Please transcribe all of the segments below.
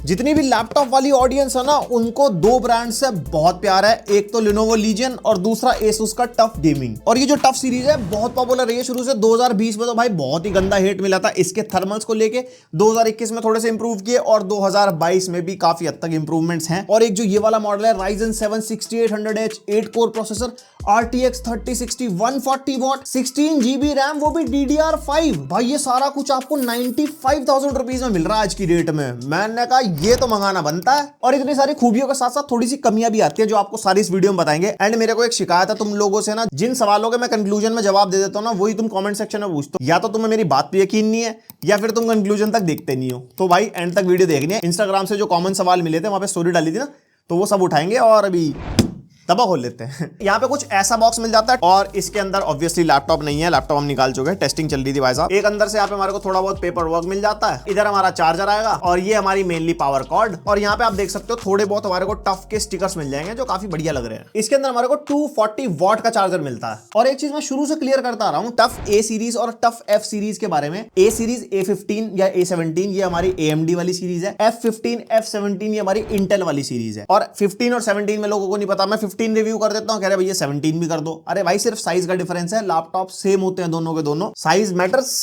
जितनी भी लैपटॉप वाली ऑडियंस है ना, उनको दो ब्रांड से बहुत प्यार है। एक तो Lenovo Legion और दूसरा Asus का टफ गेमिंग। और ये जो टफ सीरीज है बहुत पॉपुलर रही है शुरू से। 2020 में तो भाई बहुत ही गंदा हेट मिला था इसके थर्मल्स को लेके। 2021 में थोड़े से इंप्रूव किए और 2022 में भी काफी हद तक इंप्रूवमेंट्स हैं। और एक जो ये वाला मॉडल है Ryzen 7 6800H 8 core processor, RTX 3060 140 what, 16 GB RAM, वो भी DDR5। भाई ये सारा कुछ आपको 95,000 रुपीज में मिल रहा है आज की डेट में। मैंने कहा ये तो मंगाना बनता है। और इतनी सारी खूबियों के साथ साथ थोड़ी सी कमियां भी आती है जो आपको सारी इस वीडियो में बताएंगे। एंड मेरे को एक शिकायत है तुम लोगों से ना, जिन सवालों के मैं कंक्लूजन में जवाब दे देता हूं ना, वही तुम कमेंट सेक्शन में पूछते हो। या तो तुम्हें मेरी बात पे यकीन नहीं है या फिर तुम कंक्लूजन तक देखते नहीं हो। तो भाई एंड तक वीडियो देखनी है। इंस्टाग्राम से जो कॉमन सवाल मिले थे, वहां पे स्टोरी डाली थी ना, तो वो सब उठाएंगे और अभी दबा खोल लेते हैं। यहाँ पे कुछ ऐसा बॉक्स मिल जाता है और इसके अंदर ऑब्वियसली लैपटॉप नहीं है, लैपटॉप हम निकाल चुके हैं, टेस्टिंग चल रही थी भाई साहब। एक अंदर से यहाँ पे हमारे को थोड़ा बहुत पेपर वर्क मिल जाता है। इधर हमारा चार्जर आएगा और ये हमारी मेनली पावर कॉर्ड। और यहाँ पे आप देख सकते हो थोड़े बहुत हमारे को टफ के स्टिकर्स मिल जाएंगे जो काफी बढ़िया लग रहे हैं। इसके अंदर हमारे को 240 वॉट का चार्जर मिलता है। और एक चीज मैं शुरू से क्लियर करता आ रहा हूँ टफ ए सीरीज और टफ एफ सीरीज के बारे में। ए सीरीज A15 या A17 ये हमारी AMD वाली सीरीज है। F15 F17 ये हमारी इंटेल वाली सीरीज है। और 15 और 17 में लोगों को नहीं पता, मैं 15 रिव्यू कर देता हूँ, कह रहे भैया 17 भी कर दो। अरे भाई सिर्फ साइज का डिफरेंस है, लैपटॉप सेम होते हैं दोनों के दोनों। साइज मैटर्स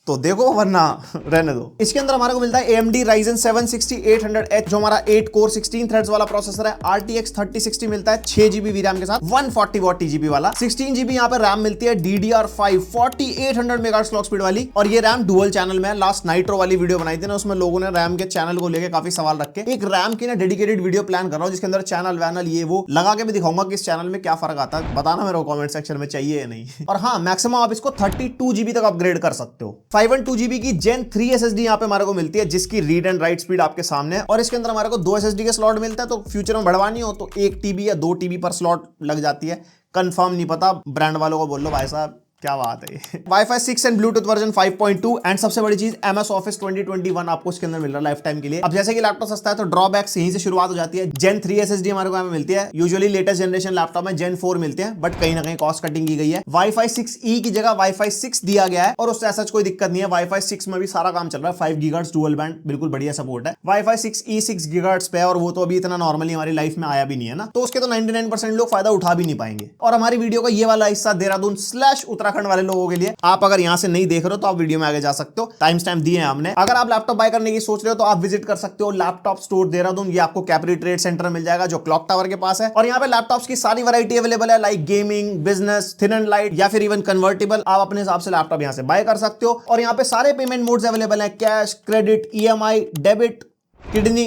तो देखो वरना रहने दो। इसके अंदर हमारे को मिलता है AMD Ryzen 7 6800H जो हमारा 8 कोर 16 थ्रेड्स वाला प्रोसेसर है। RTX 3060 मिलता है 6 GB VRAM के साथ, 140 वॉट TGP वाला। 16 GB यहाँ पे रैम मिलती है DDR5 4800 मेगाहर्ट्ज क्लॉक स्पीड वाली। और ये रैम डुअल चैनल में है। लास्ट नाइट्रो वाली वीडियो बनाई थी ना, उसमें लोगों ने रैम के चैनल को लेकर काफी सवाल रखे। एक रैम की ना डेडिकेटेड वीडियो प्लान कर रहा हूँ जिसके अंदर चैनल वैनल ये वो लगा के भी दिखाऊंगा कि इस चैनल में क्या फर्क आता है। बताना मेरे को कमेंट सेक्शन में चाहिए या नहीं। और हाँ, मैक्सिमम आप इसको 32 GB तक अपग्रेड कर सकते हो। 512 GB की Gen 3 SSD यहाँ पे हमारे को मिलती है जिसकी रीड एंड राइट स्पीड आपके सामने है। और इसके अंदर हमारे को 2 SSD के स्लॉट मिलता है। तो फ्यूचर में बढ़वानी हो तो 1 TB या 2 TB पर स्लॉट लग जाती है। कंफर्म नहीं पता, ब्रांड वालों को बोल लो भाई साहब क्या बात है। Wi-Fi 6 and Bluetooth version 5.2 and सबसे बड़ी चीज MS Office 2021 आपको इसके अंदर मिल रहा है लाइफ टाइम के लिए। अब जैसे कि लैपटॉप सस्ता है तो ड्रॉबैक्स यहीं से शुरुआत हो जाती है। Gen 3 SSD हमारे को यहाँ पे मिलती है। यूजुअली लेटेस्ट जनरेशन लैपटॉप में Gen 4 मिलते हैं, बट कहीं ना कहीं कॉस्ट कटिंग की गई है। Wi-Fi 6E की जगह Wi-Fi 6 दिया गया है और उससे ऐसा कोई दिक्कत नहीं है। Wi-Fi 6 में भी सारा काम चल रहा है। 5 GHz डुअल बैंड बिल्कुल बढ़िया सपोर्ट है। Wi-Fi 6E 6 GHz पे है और वो तो अभी इतना नॉर्मली हमारी लाइफ में आया भी नहीं है ना, तो उसके तो 99% लोग फायदा उठा भी नहीं पाएंगे। और हमारी वीडियो का ये वाला हिस्सा देहरादून/उत्तराखंड वाले लोगों के लिए, आप अगर यहां से नहीं देख रहे हो तो आप वीडियो में आगे जा सकते हो, टाइम स्टैम्प दिए हैं हमने। अगर आप लैपटॉप बाय करने की सोच रहे हो तो आप विजिट कर सकते हो लैपटॉप स्टोर देहरादून। ये आपको कैपरी ट्रेड सेंटर मिल जाएगा जो क्लॉक टावर के पास है। और यहाँ पे लैपटॉप्स की सारी वैरायटी अवेलेबल है, like gaming, business, thin and light या फिर इवन कन्वर्टेबल। आप अपने हिसाब से लैपटॉप यहाँ से बाय कर सकते हो। और यहाँ पे सारे पेमेंट मोड्स अवेलेबल है, cash, credit, EMI, debit, kidney,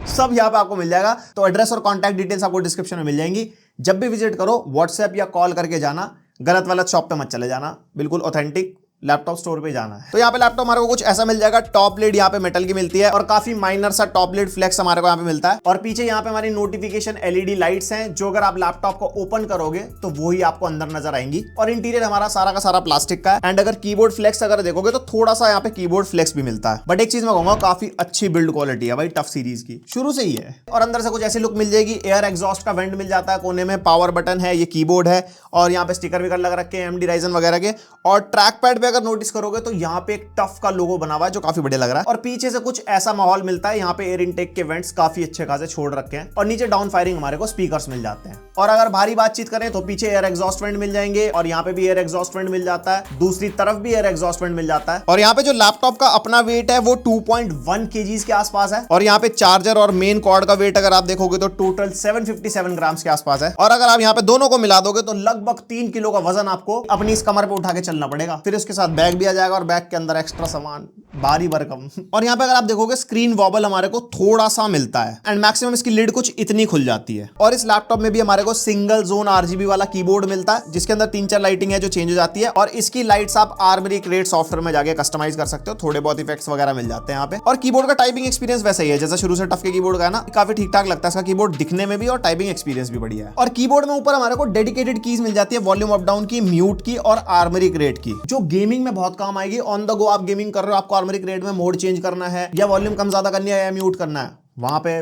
सब यहाँ पे आपको मिल जाएगा। तो एड्रेस और कॉन्टैक्ट डिटेल्स आपको डिस्क्रिप्शन में मिल जाएंगी। जब भी विजिट करो व्हाट्सएप या कॉल करके जाना, गलत वाला शॉप पे मत चले जाना, बिल्कुल ऑथेंटिक लैपटॉप स्टोर पे जाना है। तो यहाँ पे लैपटॉप हमारे को कुछ ऐसा मिल जाएगा। टॉप लिड यहाँ पे मेटल की मिलती है और काफी माइनर सा टॉप लिड फ्लेक्स हमारे को यहाँ पे मिलता है। और पीछे यहाँ पे हमारी नोटिफिकेशन LED लाइट्स हैं जो अगर आप लैपटॉप को ओपन करोगे तो वो ही आपको अंदर नजर आएंगी। और इंटीरियर हमारा सारा का सारा प्लास्टिक का है। एंड अगर कीबोर्ड फ्लेक्स अगर देखोगे तो थोड़ा सा यहाँ पे कीबोर्ड फ्लेक्स भी मिलता है। बट एक चीज मैं कहूंगा, काफी अच्छी बिल्ड क्वालिटी है भाई, टफ सीरीज की शुरू से ही है। और अंदर से कुछ ऐसी लुक मिल जाएगी। एयर एग्जॉस्ट का वेंट मिल जाता है कोने में, पावर बटन है, ये कीबोर्ड है और यहाँ पे स्टिकर विकर लग रखे हैं AMD Ryzen वगैरह के। और ट्रैक पैड पे अगर नोटिस करोगे तो यहाँ पे एक टफ का लोगो बना हुआ है जो काफी बढ़िया लग रहा है। और पीछे से कुछ ऐसा माहौल मिलता है, यहाँ पे एयर इनटेक के वेंट्स काफी अच्छे खासे छोड़ रखे हैं। और नीचे डाउन फायरिंग हमारे को स्पीकर्स मिल जाते हैं। और अगर भारी बातचीत करें तो पीछे एयर एग्जॉस्ट वेंट मिल जाएंगे और यहाँ पे भी एयर एग्जॉस्ट वेंट मिल जाता है, दूसरी तरफ भी एयर एग्जॉस्ट वेंट मिल जाता है। और यहाँ पे जो लैपटॉप का अपना वेट है वो 2.1 kgs के आसपास है। और यहाँ पे चार्जर और मेन कॉर्ड का वेट अगर आप देखोगे तो टोटल 757 ग्राम्स के आसपास है। और अगर आप यहाँ पे दोनों को मिला दोगे तो लगभग 3 किलो का वजन आपको अपनी इस कमर पे उठा के चलना पड़ेगा। फिर उसके साथ बैग भी आ जाएगा और बैग के अंदर एक्स्ट्रा सामान भारी भरकम। और यहाँ पे अगर आप देखोगे स्क्रीन वॉबल हमारे को थोड़ा सा मिलता है एंड मैक्सिमम इसकी लिड कुछ इतनी खुल जाती है। और इस लैपटॉप में भी हमारे को सिंगल जोन RGB वाला कीबोर्ड मिलता है जिसके अंदर 3-4 लाइटिंग है जो चेंज हो जाती है। और इसकी लाइट्स आप आर्मरी क्रिएट सॉफ्टवेयर में जाके कस्टमाइज कर सकते हो, थोड़े बहुत इफेक्ट्स वगैरह मिल जाते हैं यहाँ पे। और कीबोर्ड का टाइपिंग एक्सपीरियंस वैसा ही है जैसा शुरू से टफ के कीबोर्ड का है ना, काफी ठीक ठाक लगता है इसका कीबोर्ड दिखने में भी और टाइपिंग एक्सपीरियंस भी बढ़िया है। और कीबोर्ड में ऊपर हमारे को डेडिकेटेड कीज मिल जाती है, वॉल्यूम अप डाउन की, म्यूट की और आर्मरी क्रिएट की, जो गेमिंग में बहुत काम आएगी। ऑन द गो आप गेमिंग कर रहे हो, आपको आर्मरी क्रिएट में मोड चेंज करना है या वॉल्यूम कम ज्यादा करनी है या म्यूट करना है, वहां पे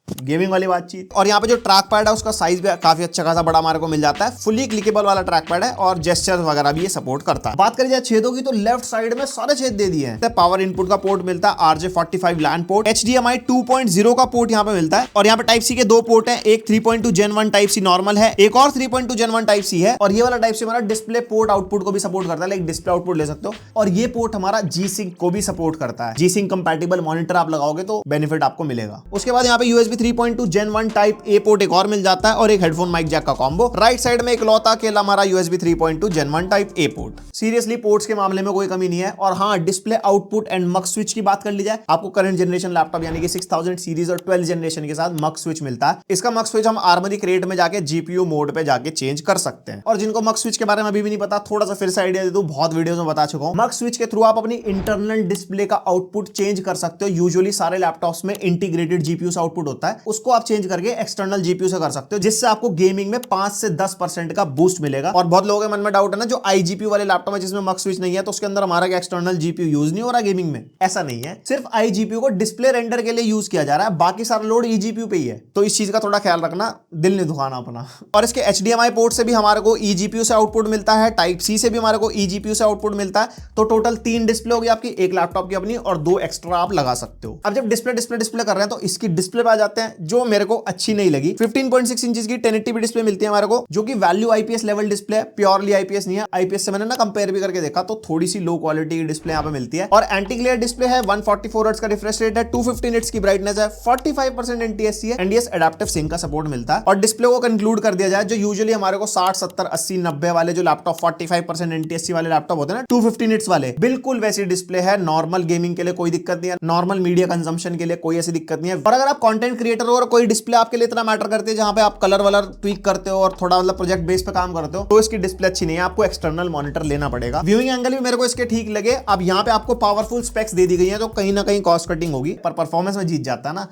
गेमिंग वाली बातचीत। और यहाँ पे जो ट्रैक पैड है उसका साइज भी काफी अच्छा खासा बड़ा हमारे को मिल जाता है। फुली क्लिकेबल वाला ट्रैक पैड है और जेस्चर वगैरह भी ये सपोर्ट करता है। बात करें जाए छेदों की तो लेफ्ट साइड में सारे छेद दे दिए हैं। पावर इनपुट का पोर्ट मिलता है, RJ45 लैन पोर्ट, HDMI 2.0 का पोर्ट यहाँ पे मिलता है और यहाँ पे टाइप सी के दो पोर्ट है, एक 3.2 Gen 1 टाइप सी नॉर्मल है, एक और 3.2 Gen 1 टाइप सी है। और ये वाला टाइप सी हमारा डिस्प्ले पोर्ट आउटपुट को भी सपोर्ट करता है, लाइक डिस्प्ले आउटपुट ले सकते हो। और ये पोर्ट हमारा G-Sync को भी सपोर्ट करता है। G-Sync कंपैटिबल मॉनिटर आप लगाओगे तो बेनिफिट आपको मिलेगा। उसके बाद यहाँ पे USB 3.2 Gen 1 type A port एक और मिल जाता है और एक हेडफोन माइक जैक का कॉम्बो। राइट साइड में इकलौता अकेला हमारा USB 3.2 Gen 1 type A port. Seriously ports के मामले में कोई कमी नहीं है। और हाँ, डिस्प्ले आउटपुट एंड मक्स स्विच की बात कर ली जाए, आपको करंट जनरेशन लैपटॉप यानी कि 6000 सीरीज और 12 जनरेशन के साथ मक्स स्विच मिलता है। इसका मक्स स्विच हम आर्मरी क्रेट में जाके GPU मोड पे जाके चेंज कर सकते हैं। और जिनको मक्स स्विच के बारे में अभी भी नहीं पता, थोड़ा सा फिर से आइडिया दे दूं, बहुत वीडियोस में बता चुका हूं। मक्स स्विच के थ्रू आप अपनी इंटरनल डिस्प्ले का आउटपुट चेंज कर सकते हो। यूजुअली सारे लैपटॉप्स में इंटीग्रेटेड जीपीयू से आउटपुट होता है, उसको आप चेंज करके एक्सटर्नल जीपीयू से कर सकते हो, जिससे आपको गेमिंग में 5 से 10% का बूस्ट मिलेगा। और बहुत लोगों के मन में डाउट है ना, जो iGPU वाले लैपटॉप है जिसमें मक्स स्विच नहीं है तो उसके अंदर हमारा एक्सटर्नल जीपीयू यूज नहीं हो रहा गेमिंग में। ऐसा नहीं है, सिर्फ iGPU को डिस्प्ले रेंडर के लिए यूज किया जा रहा है, बाकी सारा लोड eGPU पे ही है। तो इस चीज का थोड़ा ख्याल रखना, दिल नहीं दुखाना अपना। और इसके HDMI पोर्ट से भी हमारे को eGPU से आउटपुट मिलता है, टाइप सी से भी हमारे को eGPU से आउटपुट मिलता है। तो टोटल 3 डिस्प्ले होगी आपकी, एक लैपटॉप की अपनी और 2 एक्स्ट्रा आप लगा सकते हो। अब जब डिस्प्ले कर रहे हैं तो इसकी डिस्प्ले पे आ जाते हैं, जो मेरे को अच्छी नहीं लगी। 15.6 इंच की 1080p डिस्प्ले मिलती है हमारे को, जो कि वैल्यू IPS लेवल डिस्प्ले है, प्योरली IPS नहीं है। IPS से मैंने ना कंपेयर भी करके देखा तो थोड़ी सी लो क्वालिटी की डिस्प्ले यहाँ पे मिलती है। और एंटी ग्लेयर डिस्प्ले है, 144 हर्ट्ज का रिफ्रेश रेट है, 250 निट्स की ब्राइटनेस है, 45% NTSC है, NDS एडाप्टिव सिंक का सपोर्ट मिलता है। और डिस्प्ले को कंक्लूड कर दिया जाए, जो यूजुअली हमारे को 60, 70, 80, 90 वाले जो लैपटॉप 45% NTSC वाले लैपटॉप होते हैं ना, 250 निट्स वाले, बिल्कुल वैसी डिस्प्ले है। नॉर्मल गेमिंग के लिए कोई दिक्कत नहीं है, नॉर्मल मीडिया कंजम्पशन के लिए कोई ऐसी दिक्कत नहीं है। और अगर आप कंटेंट क्रिएटर हो और कोई डिस्प्ले आपके लिए इतना मैटर करती है, जहां पे आप कलर वलर ट्वीक करते हो और थोड़ा मतलब प्रोजेक्ट बेस पे काम करते हो, तो इसकी डिस्प्ले अच्छी नहीं है, आपको एक्सटर्नल मॉनिटर लेना पड़ेगा। व्यूइंग एंगल भी मेरे को इसके ठीक लगे। अब यहाँ पे आपको पावरफुल स्पेक्स दे दी गई है, तो कहीं ना कहीं कॉस्ट कटिंग होगी, पर परफॉर्मेंस में जीत जाता है ना।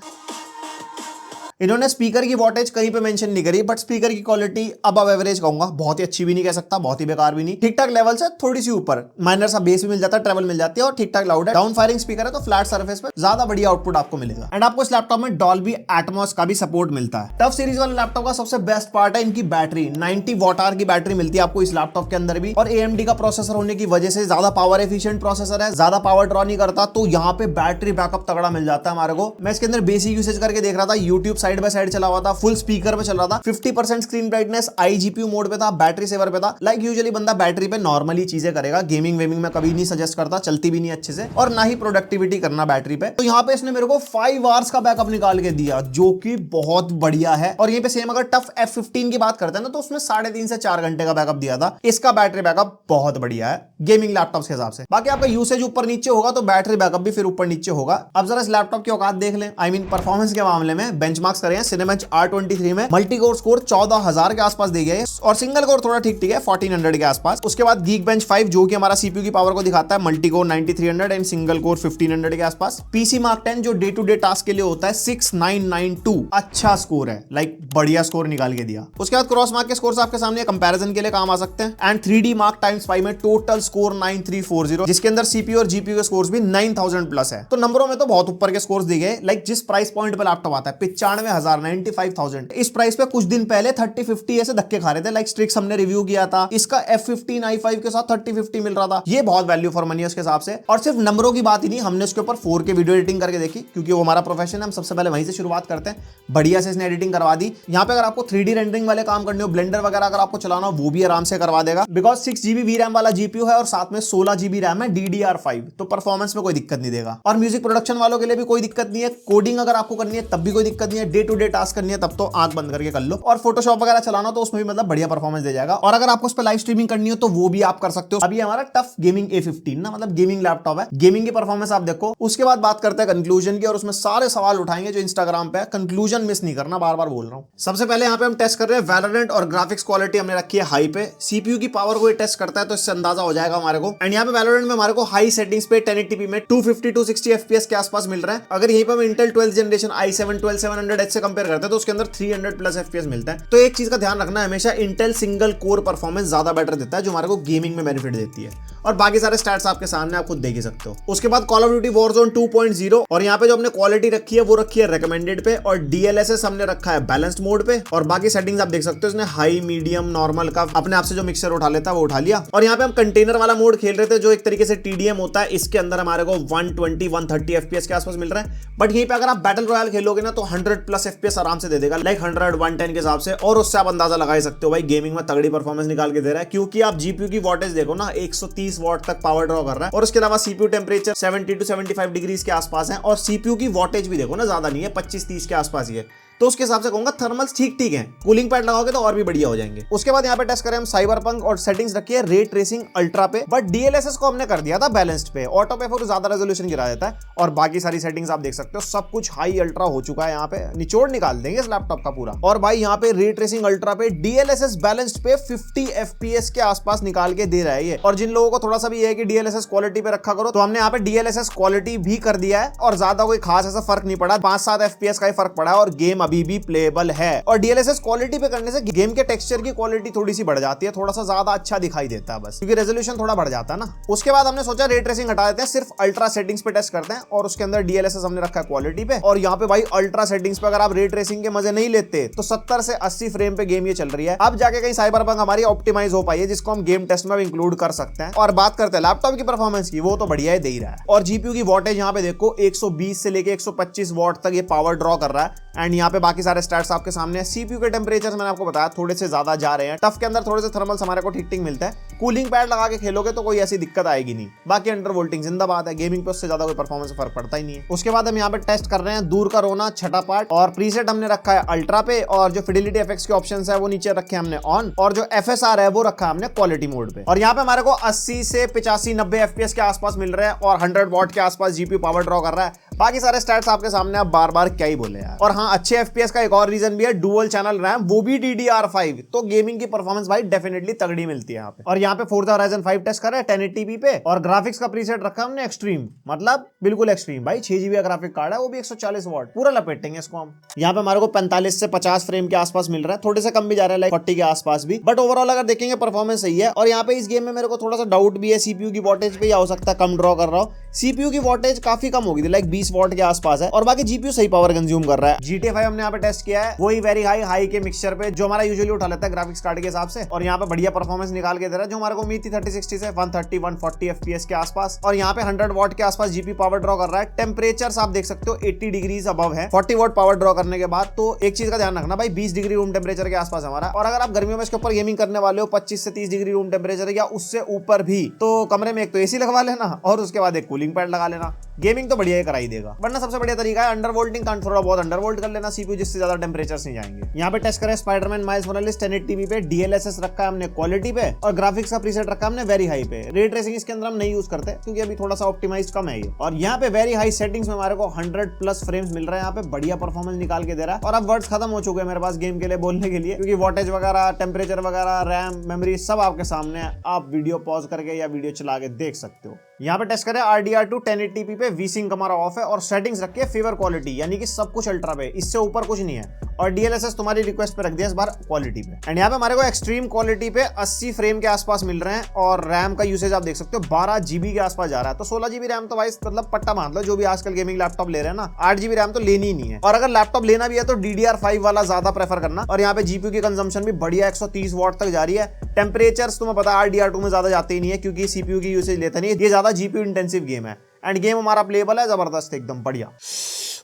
इन्होंने स्पीकर की वॉटेज कहीं पे मेंशन नहीं करी, बट स्पीकर की क्वालिटी अब एवरेज कहूंगा, बहुत ही अच्छी भी नहीं कह सकता, बहुत ही बेकार भी नहीं, ठीक ठाक लेवल से थोड़ी सी ऊपर। माइनर सा बेस भी मिल जाता है, ट्रेवल मिल जाती है और ठीक ठाक लाउड है। डाउन फायरिंग स्पीकर है तो फ्लैट सरफेस पे ज्यादा बढ़िया आउटपुट आपको मिलेगा। एंड आपको इस लैपटॉप में डॉल्बी एटमॉस का भी सपोर्ट मिलता है। टफ सीरीज वाले लैपटॉप का सबसे बेस्ट पार्ट है इनकी बैटरी। 90 वॉट की बैटरी मिलती है आपको इस लैपटॉप के अंदर भी। और AMD का प्रोसेसर होने की वजह से ज्यादा पावर एफिशिएंट प्रोसेसर है, ज्यादा पावर ड्रॉ नहीं करता, तो यहाँ पे बैटरी बैकअप तगड़ा मिल जाता है हमारे को। मैं इसके अंदर बेसिक यूसेज करके देख रहा था, यूट्यूब साइड बाय साइड चला हुआ था, फुल स्पीकर पे चल रहा था, 50% स्क्रीन ब्राइटनेस, iGPU मोड पे था, बैटरी सेवर पे था। लाइक यूजुअली बंदा बैटरी पे नॉर्मली चीजें करेगा, गेमिंग वेमिंग में कभी नहीं सजेस्ट करता, चलती भी नहीं अच्छे से, और ना ही प्रोडक्टिविटी करना बैटरी पे। तो यहाँ पे इसने मेरे को 5 आवर्स का बैकअप निकाल के दिया, जो कि बहुत बढ़िया है। और यहीं पे सेम अगर टफ F15 की बात करते हैं ना, तो उसमें 3.5 से 4 घंटे का बैकअप दिया था। इसका बैटरी बैकअप बहुत बढ़िया है गेमिंग लैपटॉप के हिसाब से। बाकी आपका यूसेज ऊपर नीचे होगा तो बैटरी बैकअप भी फिर ऊपर नीचे होगा। अब जरा इस लैपटॉप की औकात देख लें, आई मीन परफॉर्मेंस के मामले में बेंचमार्क्स करें Cinebench R23 में मल्टी कोर स्कोर 14,000 के आसपास दे गया है और सिंगल कोर थोड़ा ठीक ठीक है 1400 के आसपास। उसके बाद Geekbench 5 जो कि हमारा सीपीयू की पावर को दिखाता है, multi core 9300 and single core 1500 के आसपास। PC Mark 10 जो डे टू डे टास्क के लिए होता है 6992, अच्छा स्कोर है, लाइक बढ़िया स्कोर निकाल के दिया। उसके बाद क्रॉस मार्क के स्कोर आपके सामने कंपैरिजन के लिए काम आ सकते हैं। एंड 3D Mark X5 में टोटल स्कोर 9340, जिसके अंदर CPU और GPU के स्कोर्स भी 9000 प्लस है। तो नंबरों में तो बहुत ऊपर के स्कोर्स दिए गए। लाइक जिस प्राइस पॉइंट पर लैपटॉप आता है 95,000 95,000, इस प्राइस पे कुछ दिन पहले 3050 ऐसे धक्के खा रहे थे। लाइक स्ट्रिक्स हमने रिव्यू किया था, इसका F15 i5 के साथ 3050 मिल रहा था। ये बहुत वैल्यू फॉर मनी है उसके हिसाब से। और सिर्फ नंबरों की बात ही नहीं, हमने उसके ऊपर 4K वीडियो एडिटिंग करके देखी, क्योंकि वो हमारा प्रोफेशन है, हम सबसे पहले वहीं से शुरुआत करते हैं। बढ़िया से इसने एडिटिंग करवा दी। यहाँ पे अगर आपको 3D रेंडरिंग वाले काम करने हो, ब्लेंडर वगैरह अगर आपको चलाना हो, वो भी आराम से करवा देगा। बिकॉज 6GB VRAM वाला GPU है और साथ में 16GB रैम है DDR5, तो परफॉर्मेंस में कोई दिक्कत नहीं देगा। और म्यूजिक प्रोडक्शन वालों के लिए भी कोई दिक्कत नहीं है। कोडिंग अगर आपको करनी है तब भी कोई दिक्कत नहीं है। डे टू डे टास्क करनी है तब तो आंख बंद करके कर लो। और फोटोशॉप वगैरह चलाना तो उसमें भी मतलब बढ़िया परफॉर्मेंस दे जाएगा। और अगर आपको उस पर लाइव स्ट्रीमिंग करनी हो तो वो भी आप कर सकते हो। अभी हमारा टफ गेमिंग A15 ना, मतलब गेमिंग लैपटॉप है, गेमिंग की परफॉर्मेंस आप देखो। उसके बाद बात करते हैं कंक्लूजन की, और उसमें सारे सवाल उठाएंगे जो इंस्टाग्राम पे है। कंक्लूजन मिस नहीं करना, बार बार बोल रहा हूं। सबसे पहले यहाँ पे हम टेस्ट कर रहे हैं वैलोरेंट, और ग्राफिक्स क्वालिटी हमने रखी है हाई पे। सीपीयू की पावर को टेस्ट करता है तो इससे अंदाजा हो जाएगा हमारे को। एंड यहाँ पे वैलोरेंट में हमारे को हाई सेटिंग्स पे 1080p में 250 260 FPS के आसपास मिल रहा है। अगर यहीं पर मैं Intel 12th generation i7 12700 H से कंपेयर करते हैं तो उसके अंदर 300 प्लस FPS मिलता है। तो एक चीज का ध्यान रखना, हमेशा इंटेल सिंगल कोर परफॉर्मेंस ज्यादा बेटर देता है, जो हमारे को गेमिंग में बेनिफिट देती है। और बाकी सारे स्टैट्स आपके सामने, आप खुद देख ही सकते हो। उसके बाद कॉल ऑफ ड्यूटी वॉरजोन 2.0, और यहाँ पे जो हमने क्वालिटी रखी है वो रखी है रिकमेंडेड पे, और DLSS हमने रखा है बैलेंस्ड मोड पे, और बाकी सेटिंग्स आप देख सकते हो इसने हाई, मीडियम, नॉर्मल का अपने आप से जो मिक्सर उठा लेता है वो उठा लिया। और यहाँ पे हम कंटेनर वाला मोड खेल रहे थे, जो एक तरीके से TDM होता है। इसके अंदर हमारे को 120-130 FPS के आसपास मिल रहा है। बट यहीं पे अगर आप बैटल रॉयल खेलोगे ना तो 100 प्लस FPS आराम से दे देगा, लाइक 100-110 के हिसाब से। और उससे आप अंदाजा लगा ही सकते हो भाई गेमिंग में तगड़ी परफॉर्मेंस निकाल के दे रहा है, क्योंकि आप GPU की वॉटेज देखो ना, 130 वॉट तक पावर ड्रॉ कर रहा है। और उसके अलावा CPU टेम्परेचर 70 to 75 डिग्रीज के आसपास है, और CPU की वॉटेज भी देखो ना, ज्यादा नहीं है, 25-30 के आसपास ही है। तो उसके हिसाब से कहूंगा थर्मल्स ठीक ठीक है, कूलिंग पैड लगाओगे तो और भी बढ़िया हो जाएंगे। उसके बाद यहाँ पे टेस्ट करें हम साइबरपंक, और सेटिंग्स रखी है रे ट्रेसिंग अल्ट्रा पे, बट DLSS को हमने कर दिया था बैलेंस्ड पे। ऑटो पे फिर ज्यादा रेजोल्यूशन गिरा देता है, और बाकी सारी सेटिंग्स आप देख सकते हो, सब कुछ हाई अल्ट्रा हो चुका है। यहाँ पे निचोड़ निकाल देंगे इस लैपटॉप का पूरा। और भाई यहाँ पे रे ट्रेसिंग अल्ट्रा पे DLSS बैलेंस्ड पे 50 FPS के आसपास निकाल के दे रहा है ये। और जिन लोगों को थोड़ा सा भी ये है कि DLSS क्वालिटी पे रखा करो, तो हमने यहाँ पे DLSS क्वालिटी भी कर दिया है, और ज्यादा कोई खास ऐसा फर्क नहीं पड़ा, 5-7 FPS का ही फर्क पड़ा है, और गेम अभी भी प्लेएबल है। और DLSS क्वालिटी पे करने से गेम के टेक्सचर की क्वालिटी थोड़ी सी बढ़ जाती है, थोड़ा सा ज्यादा अच्छा दिखाई देता है बस, क्योंकि रेजोल्यूशन थोड़ा बढ़ जाता है ना। उसके बाद हमने सोचा रे ट्रेसिंग हटा देते हैं, सिर्फ अल्ट्रा सेटिंग्स पे टेस्ट करते हैं, और उसके अंदर DLSS हमने रखा है क्वालिटी पे। और यहाँ पे भाई अल्ट्रा सेटिंग्स पे अगर आप रे ट्रेसिंग के मजे नहीं लेते तो 70 से 80 फ्रेम पे गेम ये चल रही है। अब जाके कहीं साइबरपंक हमारी ऑप्टिमाइज हो पाई है, जिसको हम गेम टेस्ट में इंक्लूड कर सकते हैं। और बात करते हैं लैपटॉप की परफॉर्मेंस की, वो तो बढ़िया ही दे ही रहा है। और GPU की वॉटेज यहाँ पे देखो 120 से लेके 125 वॉट तक ये पावर ड्रॉ कर रहा है। एंड यहाँ पे बाकी सारे स्टैट्स आपके सामने है। CPU के टेम्परेचर मैंने आपको बताया थोड़े से ज्यादा जा रहे हैं, टफ के अंदर थोड़े से थर्मल्स हमारे को ठीक ठीक मिलता है। कूलिंग पैड लगा के खेलोगे तो कोई ऐसी दिक्कत आएगी नहीं। बाकी अंडर वोल्टिंग जिंदाबाद है, गेमिंग पे उससे ज्यादा कोई परफॉर्मेंस फर्क पड़ता ही नहीं है। उसके बाद हम यहाँ पे टेस्ट कर रहे हैं दूर का रोना छठा पार्ट, और प्रीसेट हमने रखा है अल्ट्रा पे, और जो फिडिलिटी एफेक्ट्स के ऑप्शंस है वो नीचे रखे हमने ऑन, और जो FSR है वो रखा हमने क्वालिटी मोड पे। और यहाँ पे हमारे को 80 से 85-90 FPS के आसपास मिल रहे हैं, और 100 वॉट के आसपास GPU पावर ड्रॉ कर रहा है। बाकी सारे स्टैट्स आपके सामने, आप बार बार क्या ही बोले यार। और हाँ, अच्छे FPS का एक और रीजन भी है, डुअल चैनल रैम, वो भी DDR5, तो गेमिंग की परफॉर्मेंस भाई डेफिनेटली तगड़ी मिलती है यहाँ पे। और यहाँ पे फोर्जा होराइजन 5 टेस्ट कर रहे हैं 1080p पे, और ग्राफिक्स का प्रीसेट रखा हमने एक्सट्रीम, मतलब बिल्कुल एक्सट्रीम भाई। 6GB का ग्राफिक कार्ड है, वो भी 140 वॉट, पूरा लपेटेंगे इसको हम। यहाँ पे हमारे को 45 से 50 फ्रेम के आसपास मिल रहा है, थोड़े से कम भी जा रहा है, लाइक 40 के आसपास भी, बट ओवरऑल अगर देखेंगे परफॉर्मेंस सही है। और यहाँ पे इस गेम में मेरे को थोड़ा सा डाउट भी है CPU की वॉटेज पे, या हो सकता है कम ड्रॉ कर रहा हो। CPU की वॉटेज काफी कम होगी, लाइक 20 वॉट के आसपास है, और बाकी GPU सही पावर कंज्यूम कर रहा है। GTA 5 हमने यहाँ पे टेस्ट किया है, वही वेरी हाई के मिक्सचर पे, जो हमारा यूजुअली उठा लेता है ग्राफिक्स कार्ड के हिसाब से, और यहाँ पे बढ़िया परफॉर्मेंस निकाल के दे रहा है, जो हमारे को उम्मीद थी 3060 से 130-140 FPS के आसपास। और यहाँ पे 100 वॉट के आसपास GPU पावर ड्रॉ कर रहा है। टेम्परेचर आप देख सकते हो 80 डिग्रीज अबव है 40 वॉट पावर ड्रॉ करने के बाद। तो एक चीज का ध्यान रखना भाई, 20 डिग्री रूम टेम्परेचर के आसपास हमारा। और अगर आप गर्मियों में इसके ऊपर गेमिंग करने वाले हो 25 से 30 डिग्री रूम टेम्परेचर या उससे ऊपर भी, तो कमरे में एक तो AC लगवा लेना, और उसके बाद एक कूलिंग पैड लगा लेना। गेमिंग तो बढ़िया ही कराई देगा। वरना सबसे बढ़िया तरीका है अंडरवोल्टिंग का, थोड़ा बहुत अंडरवोल्ट कर लेना CPU, जिससे ज्यादा टेम्परेचर्स नहीं जाएंगे। यहाँ पे टेस्ट करें स्पाइडरमैन माइल्स मोरालेस 1080p पे, DLSS रखा है हमने क्वालिटी पे, और ग्राफिक्स का प्रीसेट रखा हमने वेरी हाई पे। रे ट्रेसिंग इसके अंदर हम नहीं यूज करते, क्योंकि अभी थोड़ा सा ऑप्टिमाइज कम है ये। और यहाँ पे वेरी हाई सेटिंग्स में हमारे को 100 प्लस फ्रेम्स मिल रहे हैं, यहाँ पे बढ़िया परफॉर्मेंस निकाल के दे रहा है। और अब वर्ड्स खत्म हो चुके हैं मेरे पास गेम के लिए बोलने के लिए, क्योंकि वॉटेज वगैरह, टेम्परेचर वगैरह, रैम, मेमोरी सब आपके सामने है। आप वीडियो पॉज करके या वीडियो चला के देख सकते हो। यहाँ पे टेस्ट करें RDR2 1080p पे, V-Sync हमारा ऑफ है, और सेटिंग्स रखी है फेवर क्वालिटी, यानी कि सब कुछ अल्ट्रा पे, इससे ऊपर कुछ नहीं है। और DLSS तुम्हारी रिक्वेस्ट पे रख दिया इस बार क्वालिटी पे। एंड यहाँ पे हमारे को एक्सट्रीम क्वालिटी पे 80 फ्रेम के आसपास मिल रहे हैं, और रैम का यूसेज आप देख सकते हो 12 GB के आसपास जा रहा है। तो 16 GB रैम तो भाई मतलब पट्टा बांध लो, जो भी आजकल गेमिंग लैपटॉप ले रहे हैं ना, 8 GB रैम तो लेनी ही नहीं है। और अगर लैपटॉप लेना भी है तो DDR5 वाला ज्यादा प्रेफर करना। और यहाँ पे GPU की कंजम्पशन भी बढ़िया 130 वॉट तक जा रही है। टेम्परेचर्स तुम्हें पता है RDR2 में ज्यादा जाते ही नहीं है, क्योंकि CPU की यूसेज लेता नहीं है, ये ज्यादा GPU इंटेंसिव गेम है। एंड गेम हमारा प्लेबल है, जबरदस्त एकदम बढ़िया।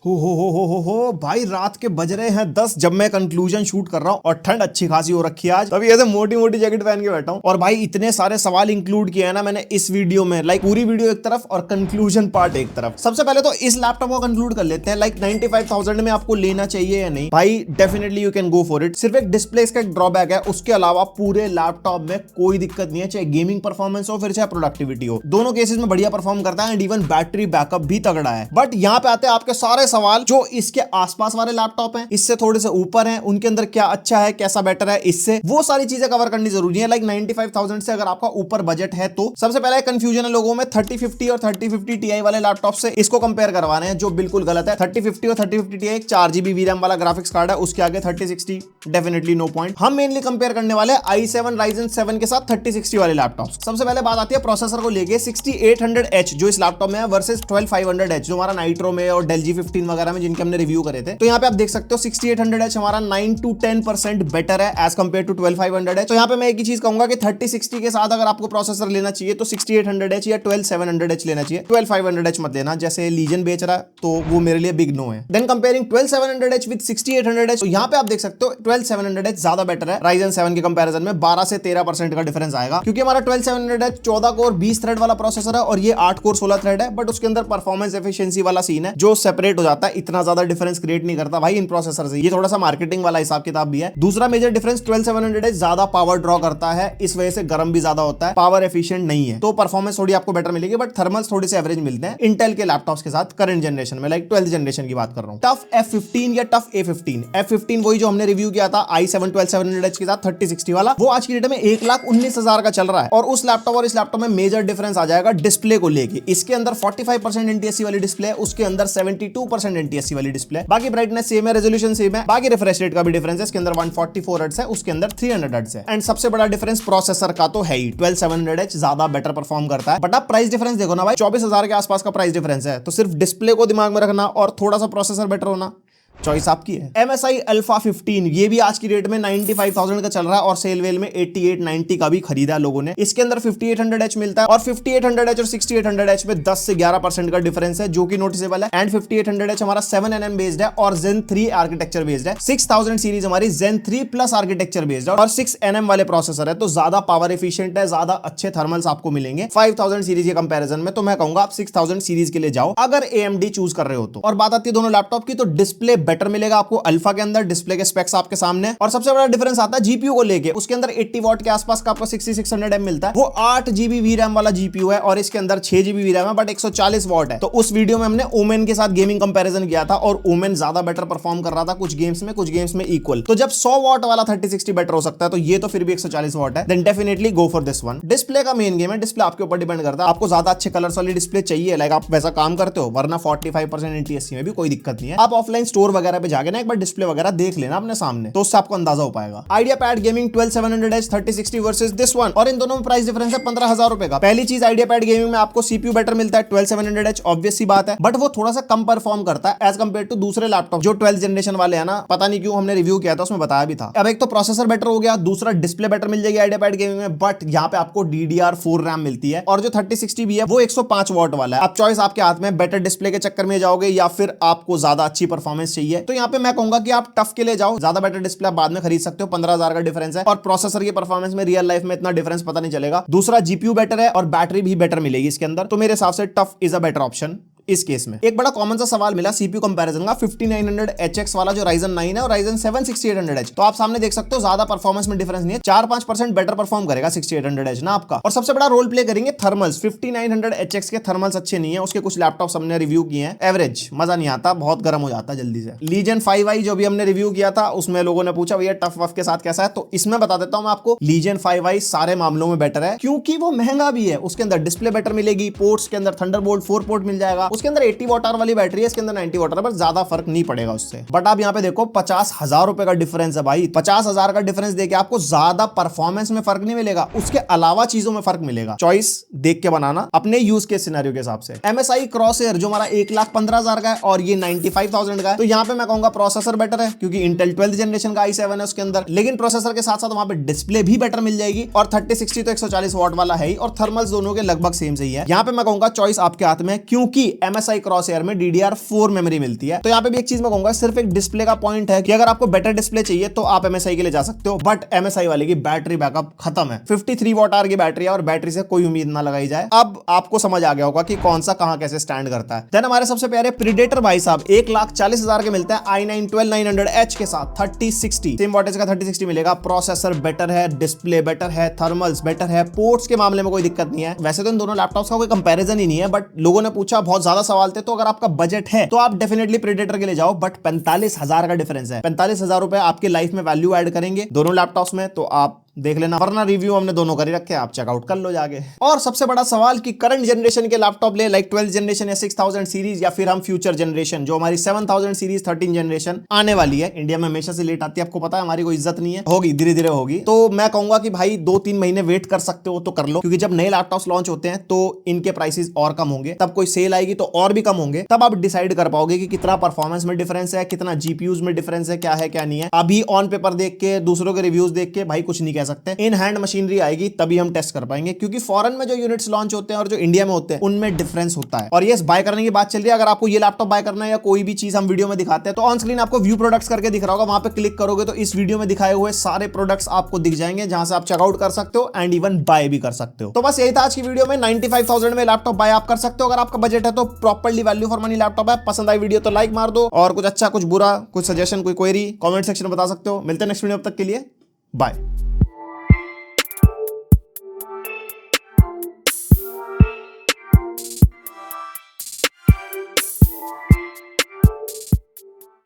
हो भाई, रात के बज रहे हैं 10 जब मैं कंक्लूजन शूट कर रहा हूँ, और ठंड अच्छी खासी हो रखी है आज, तभी ऐसे मोटी मोटी जैकेट पहन के बैठा हूँ। और भाई इतने सारे सवाल इंक्लूड किए हैं ना मैंने इस वीडियो में, लाइक पूरी वीडियो एक तरफ और कंक्लूजन पार्ट एक तरफ। सबसे पहले तो इस लैपटॉप को कंक्लूड कर लेते हैं, लाइक 95,000 में आपको लेना चाहिए या नहीं। भाई definitely you can go for it. सिर्फ एक डिस्प्ले का एक ड्रॉबैक है, उसके अलावा पूरे लैपटॉप में कोई दिक्कत नहीं है, चाहे गेमिंग परफॉर्मेंस हो फिर चाहे प्रोडक्टिविटी हो, दोनों केसेस में बढ़िया परफॉर्म करता है। एंड इवन बैटरी बैकअप भी तगड़ा है। बट यहाँ पे आते हैं आपके सारे सवाल जो इसके आसपास वाले लैपटॉप हैं, इससे थोड़े से ऊपर हैं, उनके अंदर क्या अच्छा है, कैसा बेटर है, इससे वो सारी चीजें कवर करनी जरूरी है। लाइक 95,000 से अगर आपका ऊपर बजट है तो सबसे पहले कंफ्यूजन है लोगों में 3050 और 3050 Ti वाले लैपटॉप से इसको कंपेयर करवाने हैं, जो बिल्कुल गलत है। 3050 और 3050 Ti एक 4GB VRAM वाला ग्राफिक्स कार्ड है, उसके आगे 3060 डेफिनेटली नो पॉइंट। हम मेनली कंपेयर करने वाले हैं i7 Ryzen 7 के साथ 3060 वाले लैपटॉप। सबसे पहले बात आती है प्रोसेसर को लेके 6800H जो इस लैपटॉप में है वर्सेस 12500H जो हमारा नाइट्रो में और डेल G15 वगैरह में जिनके हमने रिव्यू करे थे। तो यहाँ पे आप देख सकते हो 6800H हमारा 9 to 10% बेटर है एज कंपेयर टू 12500H। तो यहाँ पे मैं एक ही चीज कहूंगा कि 3060 के साथ अगर आपको प्रोसेसर लेना चाहिए तो 6800H या 12700H लेना चाहिए, 12500H मत लेना जैसे लीजन बेच रहा है, तो वो मेरे लिए बिग नो है। Then comparing 12700H with 6800H, तो यहाँ पे आप देख सकते हो 12700H ज्यादा बेटर है Ryzen 7 के कंपैरिजन में। 12 से 13% का डिफरेंस आएगा क्योंकि हमारा 12700H 14 कोर 20 थ्रेड वाला प्रोसेसर है और ये 8 कोर 16 थ्रेड है, बट उसके अंदर परफॉर्मेंस एफिशिएंसी वाला सीन है जो सेपरेट हो जाता है, इतना ज्यादा डिफरेंस क्रिएट नहीं करता भाई इन प्रोसेसर से। ये थोड़ा सा मार्केटिंग वाला हिसाब किताब भी है। दूसरा मेजर डिफरेंस 12700H ज्यादा पावर ड्रॉ करता है, इस वजह से गर्म भी ज्यादा होता है, पावर एफिशिएंट नहीं है, तो परफॉर्मेंस थोड़ी आपको बेटर मिलेगी, बट थर्मल्स थोड़े से एवरेज मिलते हैं इंटेल के लैपटॉप्स के साथ करंट जनरेशन में, लाइक 12th जनरेशन की बात कर रहा हूं। टफ F15 या टफ A15, F15 वही जो हमने रिव्यू किया था i7 12700H के साथ 3060 वाला, वो आज की डेट में 1,19,000 का चल रहा है। और उस लैपटॉप और इस लैपटॉप में मेजर डिफरेंस आ जाएगा डिस्प्ले को लेके। इसके अंदर 45% NTSC वाली डिस्प्ले है, उसके अंदर 72% NTSC वाली डिस्प्ले है। बाकी ब्राइटनेस सेम है, रेजोल्यूशन सेम है, बाकी रिफ्रेश रेट का भी डिफरेंस है। इसके अंदर 144 हर्ट्ज है, उसके अंदर 300 हर्ट्ज है। एंड सबसे बड़ा डिफरेंस प्रोसेसर का तो है ही, 12700H ज्यादा बेटर परफॉर्म करता है। बट आप प्राइस डिफरेंस देखो ना भाई, 24,000 के आसपास का प्राइस डिफरेंस है, तो सिर्फ डिस्प्ले को दिमाग में रखना और थोड़ा सा प्रोसेसर बेटर होना, चॉइस आपकी है। MSI Alpha 15 ये भी आज की डेट में 95,000 का चल रहा है और सेल वेल में 8890 का भी खरीदा है लोगों ने। इसके अंदर 5800H मिलता है और 5800H और 6800H में 10 से 11% का डिफरेंस है जो कि नोटिसेबल है। एंड 5800H हमारा 7nm बेस्ड है और Zen 3 आर्किटेक्चर बेस्ड है। 6000 सीरीज हमारी Zen 3 प्लस आर्किटेक्चर बेस्ड है और 6nm वाले प्रोसेसर है, तो ज्यादा पावर एफिशिएंट है, ज्यादा अच्छे थर्मल्स आपको मिलेंगे 5000 सीरीज के कंपैरिजन में। तो मैं कहूंगा आप 6000 सीरीज के लिए जाओ अगर AMD चूज कर रहे हो तो। और बात आती है दोनों लैपटॉप की, तो डिस्प्ले बेटर मिलेगा आपको अल्फा के अंदर, डिस्प्ले के स्पेक्स आपके सामने। और सबसे बड़ा डिफरेंस आता है जीपीयू को लेके, उसके अंदर 80 वॉट के आसपास का आपको 6600M मिलता है, वो 8GB VRAM वाला जीपीयू है और इसके अंदर 6GB VRAM है बट 140 वॉट है। तो उस वीडियो में हमने ओमेन के साथ गेमिंग कंपैरिजन किया था और ओमेन ज्यादा बेटर परफॉर्म कर रहा था कुछ गेम्स में इक्वल। तो जब 100 वॉट वाला 3060 बेटर हो सकता है, तो ये तो फिर भी 140 वॉट है, then definitely go for this one. Display का मेन गेम है, डिस्प्ले आपके ऊपर डिपेंड करता है, आपको ज्यादा अच्छे कलर्स वाली डिस्प्ले चाहिए, लाइक आप वैसा काम करते हो, वरना 45% NTSC में भी कोई दिक्कत नहीं है। आप ऑफलाइन स्टोर वगैरह पे जाके ना एक बार डिस्प्ले वगैरह देख लेना अपने सामने, तो उससे आपको अंदाजा हो पाएगा। IdeaPad gaming 12700H 3060 versus this one, और इन दोनों में प्राइस डिफरेंस है 15,000 रुपए का। पहली चीज IdeaPad गेमिंग में आपको CPU बेटर मिलता है 12700H, ऑब्वियस सी बात है, बट वो थोड़ा सा कम परफॉर्म करता है एज कंपेयर टू दूसरे लैपटॉप जो 12th जनरेशन वाले हैं ना, पता नहीं क्यों हमने रिव्यू किया था उसमें बताया भी था। अब एक तो प्रोसेसर बेटर हो गया, दूसरा डिस्प्ले बेटर मिल जाएगी IdeaPad गेमिंग में, बट यहाँ पे आपको DDR4 रैम मिलती है और जो 3060 भी है वो 105 वॉट वाला है। अब चॉइस आपके हाथ में, बेटर डिस्प्ले के चक्कर में जाओगे या फिर आपको ज्यादा अच्छी परफॉर्मेंस चाहिए, तो यहाँ पे मैं कहूंगा कि आप टफ के लिए जाओ, ज्यादा बेटर डिस्प्ले आप बाद में खरीद सकते हो, 15,000 का डिफरेंस है और प्रोसेसर की परफॉर्मेंस में रियल लाइफ में इतना डिफरेंस पता नहीं चलेगा। दूसरा जीपीयू बेटर है और बैटरी भी बेटर मिलेगी इसके अंदर, तो मेरे हिसाब से tough is a better option इस केस में। एक बड़ा कॉमन सा सवाल मिला सीपीयू कंपैरिजन का, 5900HX वाला जो Ryzen 9 है और Ryzen 7 6800H, तो आप सामने देख सकते हो ज्यादा परफॉर्मेंस में डिफरेंस नहीं है, 4-5% बेटर परफॉर्म करेगा 6800H ना आपका। और सबसे बड़ा रोल प्ले करेंगे थर्मल्स। 5900HX के थर्मल्स अच्छे नहीं है, उसके कुछ लैपटॉप हमने रिव्यू किए हैं, एवरेज, मजा नहीं आता, बहुत गर्म हो जाता है जल्दी से। Legion 5i जो भी हमने रिव्यू किया था उसमें लोगों ने पूछा भैया टफ वफ के साथ कैसा है, तो इसमें बता देता हूं मैं आपको, Legion 5i सारे मामलों में बेटर है क्योंकि वो महंगा भी है, उसके अंदर डिस्प्ले बेटर मिलेगी, पोर्ट्स के अंदर थंडरबोल्ट 4 पोर्ट मिल जाएगा, उसके अंदर 80 वॉट वाली बैटरी है, इसके अंदर 90 वॉट, पर ज्यादा फर्क नहीं पड़ेगा उससे। बट आप यहाँ पे देखो 50,000 रुपए का डिफरेंस है भाई, 50,000 का डिफरेंस देके आपको ज्यादा परफॉर्मेंस में फर्क नहीं मिलेगा, उसके अलावा चीजों में फर्क मिलेगा। चॉइस देख के बनाना अपने यूज के सिनेरियो के हिसाब से। MSI Crosshair जो हमारा 1,15,000 का है और ये 95,000 का है, तो यहाँ पे मैं कहूंगा प्रोसेसर बेटर है क्योंकि इंटेल 12th जनरेशन का i7 है उसके अंदर, लेकिन प्रोसेसर के साथ साथ वहां पे डिस्प्ले भी बेटर मिल जाएगी और 3060 तो 140 वॉट वाला है ही और थर्मल्स दोनों के लगभग सेम सही है। यहाँ पे मैं कहूंगा चॉइस आपके हाथ में, क्योंकि MSI Crosshair में DDR4 मेमोरी मिलती है। तो यहाँ पे भी एक चीज मैं कहूंगा, सिर्फ एक डिस्प्ले का पॉइंट है कि अगर आपको बेटर डिस्प्ले चाहिए तो आप MSI के लिए जा सकते हो, बट MSI वाले की बैटरी बैकअप खत्म है, 53 वॉट आवर की बैटरी है और बैटरी से कोई उम्मीद ना लगाई जाए। अब आपको समझ आ गया होगा कि कौन सा कहां कैसे स्टैंड करता है। देन हमारे सबसे प्यारे प्रीडेटर भाई साहब 1,40,000 के मिलते हैं i9 12900H के साथ 3060, सेम वॉटेज का 3060 मिलेगा। प्रोसेसर बेटर है, डिस्प्ले बेटर है, थर्मल्स बेटर है, पोर्ट्स के मामले में कोई दिक्कत नहीं है। वैसे तो इन दोनों लैपटॉप्स का कोई कंपैरिजन ही नहीं है, बट लोगों ने पूछा बहुत ज्यादा ज्यादा सवाल थे, तो अगर आपका बजट है तो आप डेफिनेटली प्रेडेटर के लिए जाओ, बट 45,000 का डिफरेंस है। 45,000 रुपए आपकी लाइफ में वैल्यू ऐड करेंगे दोनों लैपटॉप्स में, तो आप देख लेना, वरना रिव्यू हमने दोनों कर ही रखे हैं, आप चेकआउट कर लो जाके। और सबसे बड़ा सवाल कि करंट जनरेशन के लैपटॉप ले, लाइक 12th जनरेशन या 6000 सीरीज, या फिर हम फ्यूचर जनरेशन जो हमारी 7000 सीरीज 13 जनरेशन आने वाली है। इंडिया में हमेशा से लेट आती है, आपको पता है, हमारी कोई इज्जत नहीं है, होगी धीरे धीरे होगी। तो मैं कहूंगा कि भाई 2-3 महीने वेट कर सकते हो तो कर लो, क्योंकि जब नए लैपटॉप्स लॉन्च होते हैं तो इनके प्राइसेस और कम होंगे, तब कोई सेल आएगी तो और भी कम होंगे, तब आप डिसाइड कर पाओगे कि कितना परफॉर्मेंस में डिफरेंस है, कितना जीपीयूज में डिफरेंस है, क्या है क्या नहीं है। अभी ऑन पेपर देख के, दूसरों के रिव्यूज देख के भाई कुछ नहीं कह सकते। इन हैंड मशीनरी आएगी तभी हम टेस्ट कर पाएंगे, क्योंकि फॉरेन में जो यूनिट्स लॉन्च होते हैं और जो इंडिया में होते हैं उनमें डिफरेंस होता है। और ये बाय करने की बात चल रही है, अगर आपको ये लैपटॉप बाय करना है या कोई भी चीज हम वीडियो में दिखाते हैं तो ऑन स्क्रीन आपको व्यू प्रोडक्ट्स करके दिख रहा होगा, वहां पे क्लिक करोगे तो इस वीडियो में दिखाए हुए सारे प्रोडक्ट्स आपको दिख जाएंगे, जहां से आप चेकआउट कर सकते हो एंड इवन बाय भी कर सकते हो। तो बस यही था आज की वीडियो में। 95,000 में लैपटॉप बाय आप कर सकते हो अगर आपका बजट है तो। Properly value for money laptop है। पसंद आई वीडियो तो लाइक मार दो, और कुछ अच्छा कुछ बुरा, कुछ सजेशन, कोई क्वेरी कमेंट सेक्शन में बता सकते हो। मिलते हैं नेक्स्ट वीडियो, तब तक के लिए बाय।